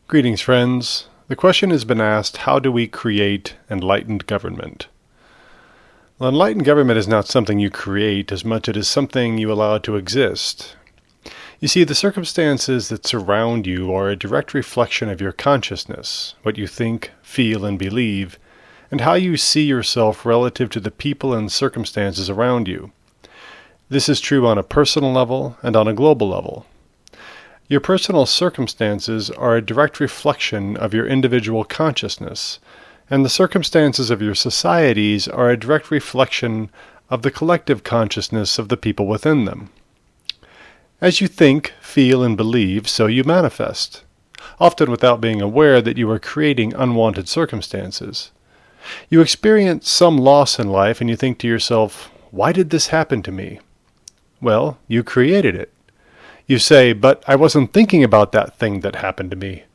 Greetings, friends. The question has been asked, how do we create enlightened government? Well, enlightened government is not something you create as much as it is something you allow to exist. You see, the circumstances that surround you are a direct reflection of your consciousness, what you think, feel, and believe, and how you see yourself relative to the people and circumstances around you. This is true on a personal level and on a global level. Your personal circumstances are a direct reflection of your individual consciousness, and the circumstances of your societies are a direct reflection of the collective consciousness of the people within them. As you think, feel, and believe, so you manifest, often without being aware that you are creating unwanted circumstances. You experience some loss in life and you think to yourself, why did this happen to me? Well, you created it. You say, but I wasn't thinking about that thing that happened to me.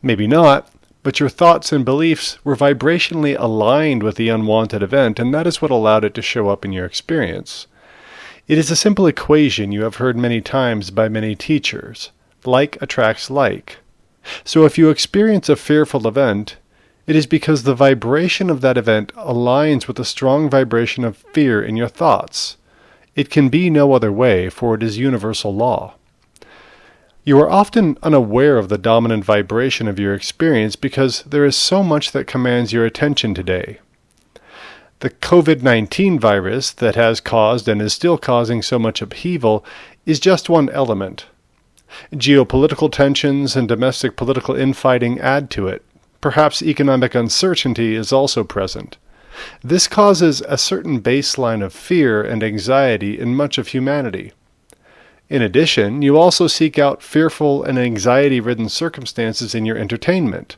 Maybe not, but your thoughts and beliefs were vibrationally aligned with the unwanted event, and that is what allowed it to show up in your experience. It is a simple equation you have heard many times by many teachers. Like attracts like. So if you experience a fearful event, it is because the vibration of that event aligns with the strong vibration of fear in your thoughts. It can be no other way, for it is universal law. You are often unaware of the dominant vibration of your experience because there is so much that commands your attention today. The COVID-19 virus that has caused and is still causing so much upheaval is just one element. Geopolitical tensions and domestic political infighting add to it. Perhaps economic uncertainty is also present. This causes a certain baseline of fear and anxiety in much of humanity. In addition, you also seek out fearful and anxiety-ridden circumstances in your entertainment.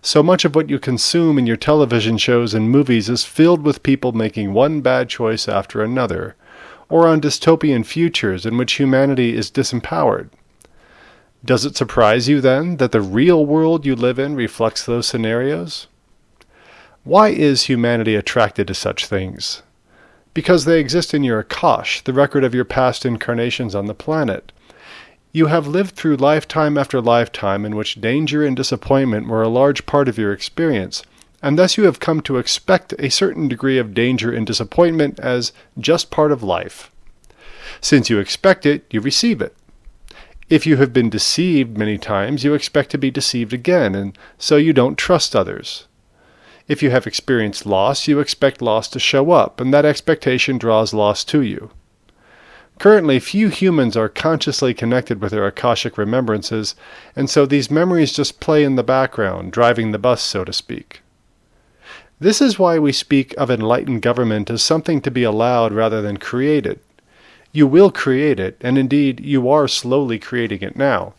So much of what you consume in your television shows and movies is filled with people making one bad choice after another, or on dystopian futures in which humanity is disempowered. Does it surprise you, then, that the real world you live in reflects those scenarios? Why is humanity attracted to such things? Because they exist in your Akash, the record of your past incarnations on the planet. You have lived through lifetime after lifetime in which danger and disappointment were a large part of your experience, and thus you have come to expect a certain degree of danger and disappointment as just part of life. Since you expect it, you receive it. If you have been deceived many times, you expect to be deceived again, and so you don't trust others. If you have experienced loss, you expect loss to show up, and that expectation draws loss to you. Currently, few humans are consciously connected with their Akashic remembrances, and so these memories just play in the background, driving the bus, so to speak. This is why we speak of enlightened government as something to be allowed rather than created. You will create it, and indeed you are slowly creating it now.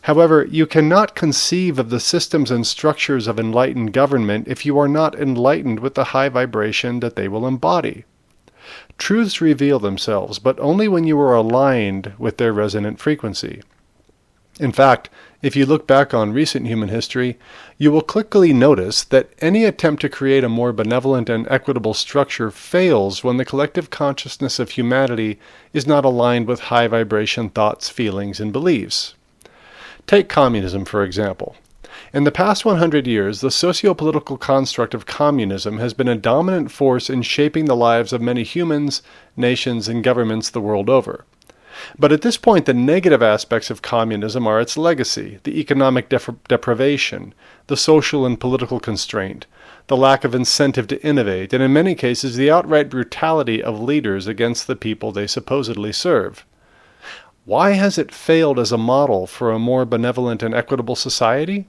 However, you cannot conceive of the systems and structures of enlightened government if you are not enlightened with the high vibration that they will embody. Truths reveal themselves, but only when you are aligned with their resonant frequency. In fact, if you look back on recent human history, you will quickly notice that any attempt to create a more benevolent and equitable structure fails when the collective consciousness of humanity is not aligned with high vibration thoughts, feelings, and beliefs. Take communism, for example. In the past 100 years, the socio-political construct of communism has been a dominant force in shaping the lives of many humans, nations, and governments the world over. But at this point, the negative aspects of communism are its legacy, the economic deprivation, the social and political constraint, the lack of incentive to innovate, and in many cases, the outright brutality of leaders against the people they supposedly serve. Why has it failed as a model for a more benevolent and equitable society?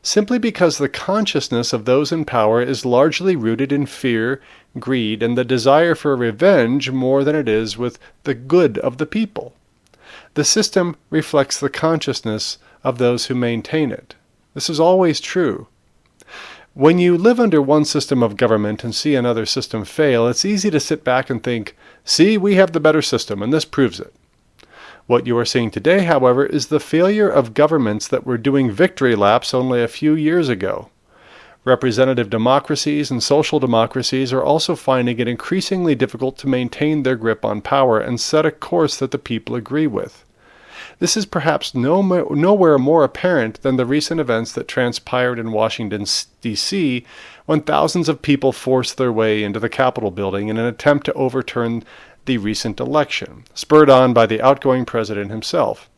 Simply because the consciousness of those in power is largely rooted in fear, greed, and the desire for revenge more than it is with the good of the people. The system reflects the consciousness of those who maintain it. This is always true. When you live under one system of government and see another system fail, it's easy to sit back and think, see, we have the better system, and this proves it. What you are seeing today, however, is the failure of governments that were doing victory laps only a few years ago. Representative democracies and social democracies are also finding it increasingly difficult to maintain their grip on power and set a course that the people agree with. This is perhaps nowhere more apparent than the recent events that transpired in Washington, D.C., when thousands of people forced their way into the Capitol building in an attempt to overturn the recent election, spurred on by the outgoing president himself.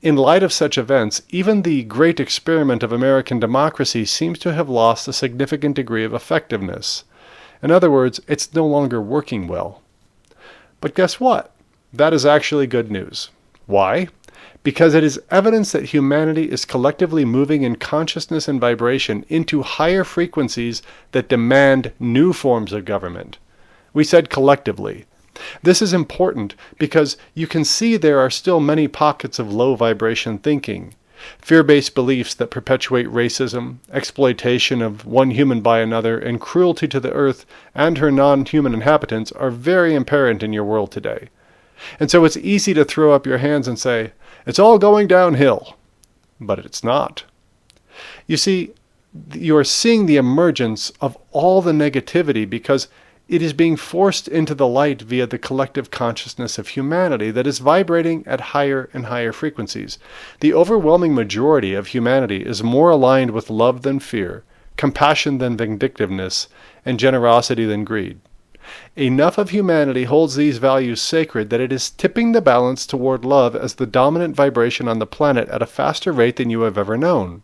In light of such events, even the great experiment of American democracy seems to have lost a significant degree of effectiveness. In other words, it's no longer working well. But guess what? That is actually good news. Why? Because it is evidence that humanity is collectively moving in consciousness and vibration into higher frequencies that demand new forms of government. We said collectively. This is important because you can see there are still many pockets of low vibration thinking, fear-based beliefs that perpetuate racism, exploitation of one human by another, and cruelty to the earth and her non-human inhabitants are very apparent in your world today. And so it's easy to throw up your hands and say, it's all going downhill. But it's not. You see, you are seeing the emergence of all the negativity because it is being forced into the light via the collective consciousness of humanity that is vibrating at higher and higher frequencies. The overwhelming majority of humanity is more aligned with love than fear, compassion than vindictiveness, and generosity than greed. Enough of humanity holds these values sacred that it is tipping the balance toward love as the dominant vibration on the planet at a faster rate than you have ever known.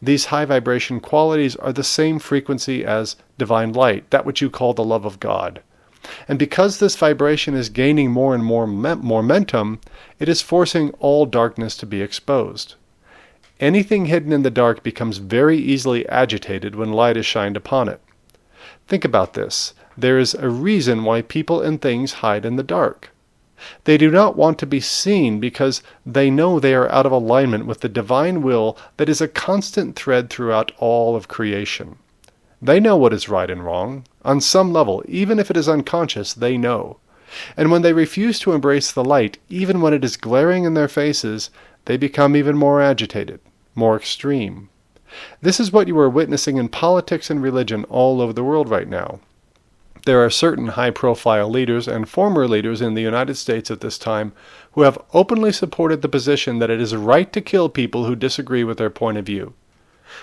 These high vibration qualities are the same frequency as divine light, that which you call the love of God. And because this vibration is gaining more and more momentum, it is forcing all darkness to be exposed. Anything hidden in the dark becomes very easily agitated when light is shined upon it. Think about this. There is a reason why people and things hide in the dark. They do not want to be seen because they know they are out of alignment with the divine will that is a constant thread throughout all of creation. They know what is right and wrong. On some level, even if it is unconscious, they know. And when they refuse to embrace the light, even when it is glaring in their faces, they become even more agitated, more extreme. This is what you are witnessing in politics and religion all over the world right now. There are certain high-profile leaders and former leaders in the United States at this time who have openly supported the position that it is right to kill people who disagree with their point of view.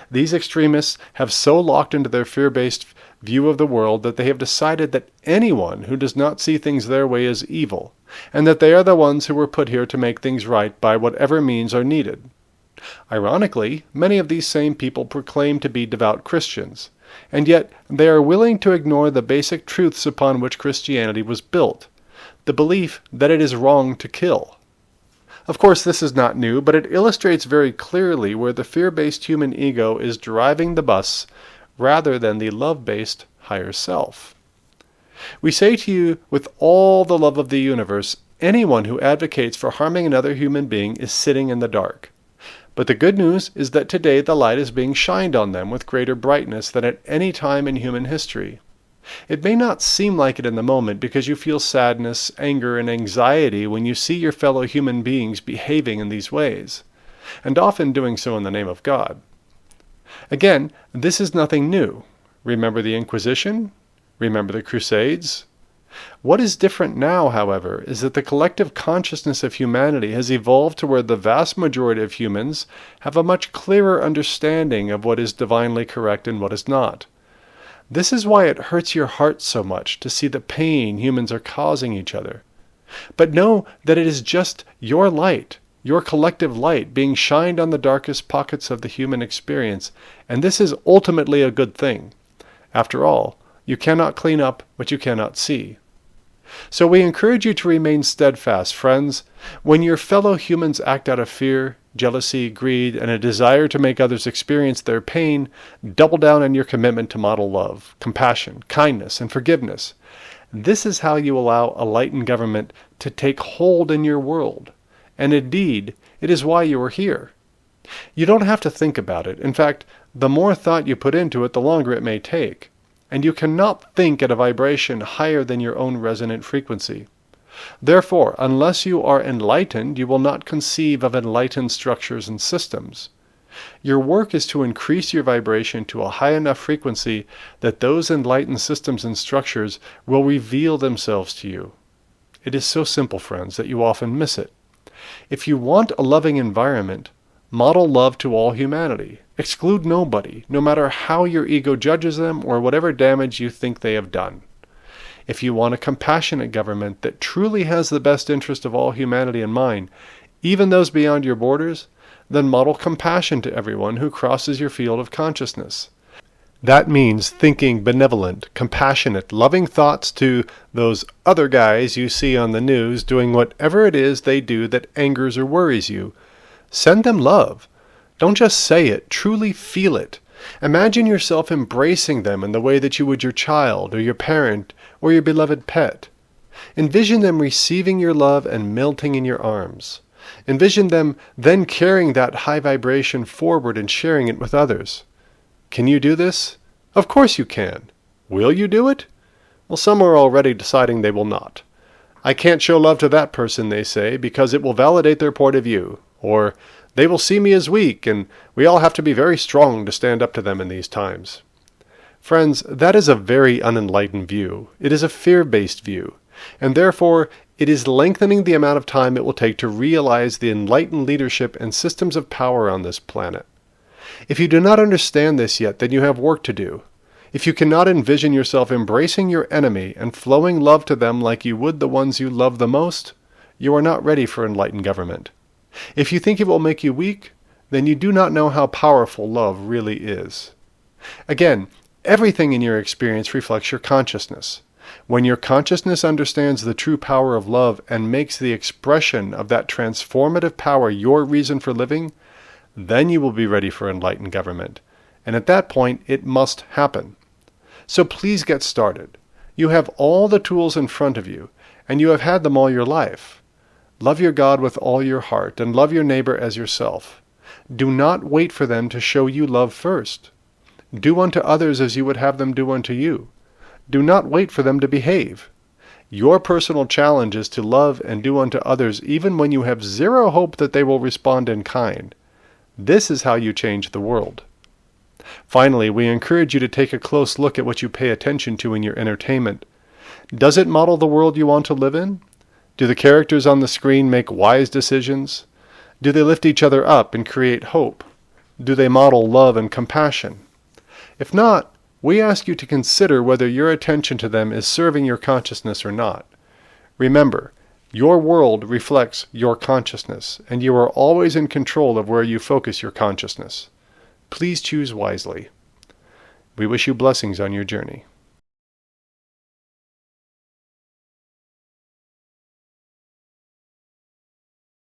These extremists have so locked into their fear-based view of the world that they have decided that anyone who does not see things their way is evil, and that they are the ones who were put here to make things right by whatever means are needed. Ironically, many of these same people proclaim to be devout Christians, and yet they are willing to ignore the basic truths upon which Christianity was built, the belief that it is wrong to kill. Of course, this is not new, but it illustrates very clearly where the fear-based human ego is driving the bus rather than the love-based higher self. We say to you, with all the love of the universe, anyone who advocates for harming another human being is sitting in the dark. But the good news is that today the light is being shined on them with greater brightness than at any time in human history. It may not seem like it in the moment because you feel sadness, anger, and anxiety when you see your fellow human beings behaving in these ways, and often doing so in the name of God. Again, this is nothing new. Remember the Inquisition? Remember the Crusades? What is different now, however, is that the collective consciousness of humanity has evolved to where the vast majority of humans have a much clearer understanding of what is divinely correct and what is not. This is why it hurts your heart so much to see the pain humans are causing each other. But know that it is just your light, your collective light, being shined on the darkest pockets of the human experience, and this is ultimately a good thing. After all, you cannot clean up what you cannot see. So we encourage you to remain steadfast, friends. When your fellow humans act out of fear, jealousy, greed, and a desire to make others experience their pain, double down on your commitment to model love, compassion, kindness, and forgiveness. This is how you allow a enlightened government to take hold in your world. And indeed, it is why you are here. You don't have to think about it. In fact, the more thought you put into it, the longer it may take. And you cannot think at a vibration higher than your own resonant frequency. Therefore, unless you are enlightened, you will not conceive of enlightened structures and systems. Your work is to increase your vibration to a high enough frequency that those enlightened systems and structures will reveal themselves to you. It is so simple, friends, that you often miss it. If you want a loving environment, model love to all humanity. Exclude nobody, no matter how your ego judges them or whatever damage you think they have done. If you want a compassionate government that truly has the best interest of all humanity in mind, even those beyond your borders, then model compassion to everyone who crosses your field of consciousness. That means thinking benevolent, compassionate, loving thoughts to those other guys you see on the news doing whatever it is they do that angers or worries you. Send them love. Don't just say it, truly feel it. Imagine yourself embracing them in the way that you would your child or your parent or your beloved pet. Envision them receiving your love and melting in your arms. Envision them then carrying that high vibration forward and sharing it with others. Can you do this? Of course you can. Will you do it? Well, some are already deciding they will not. I can't show love to that person, they say, because it will validate their point of view. Or, they will see me as weak, and we all have to be very strong to stand up to them in these times. Friends, that is a very unenlightened view. It is a fear-based view, and therefore it is lengthening the amount of time it will take to realize the enlightened leadership and systems of power on this planet. If you do not understand this yet, then you have work to do. If you cannot envision yourself embracing your enemy and flowing love to them like you would the ones you love the most, you are not ready for enlightened government. If you think it will make you weak, then you do not know how powerful love really is. Again, everything in your experience reflects your consciousness. When your consciousness understands the true power of love and makes the expression of that transformative power your reason for living, then you will be ready for enlightened government. And at that point, it must happen. So please get started. You have all the tools in front of you, and you have had them all your life. Love your God with all your heart, and love your neighbor as yourself. Do not wait for them to show you love first. Do unto others as you would have them do unto you. Do not wait for them to behave. Your personal challenge is to love and do unto others even when you have zero hope that they will respond in kind. This is how you change the world. Finally, we encourage you to take a close look at what you pay attention to in your entertainment. Does it model the world you want to live in? Do the characters on the screen make wise decisions? Do they lift each other up and create hope? Do they model love and compassion? If not, we ask you to consider whether your attention to them is serving your consciousness or not. Remember, your world reflects your consciousness, and you are always in control of where you focus your consciousness. Please choose wisely. We wish you blessings on your journey.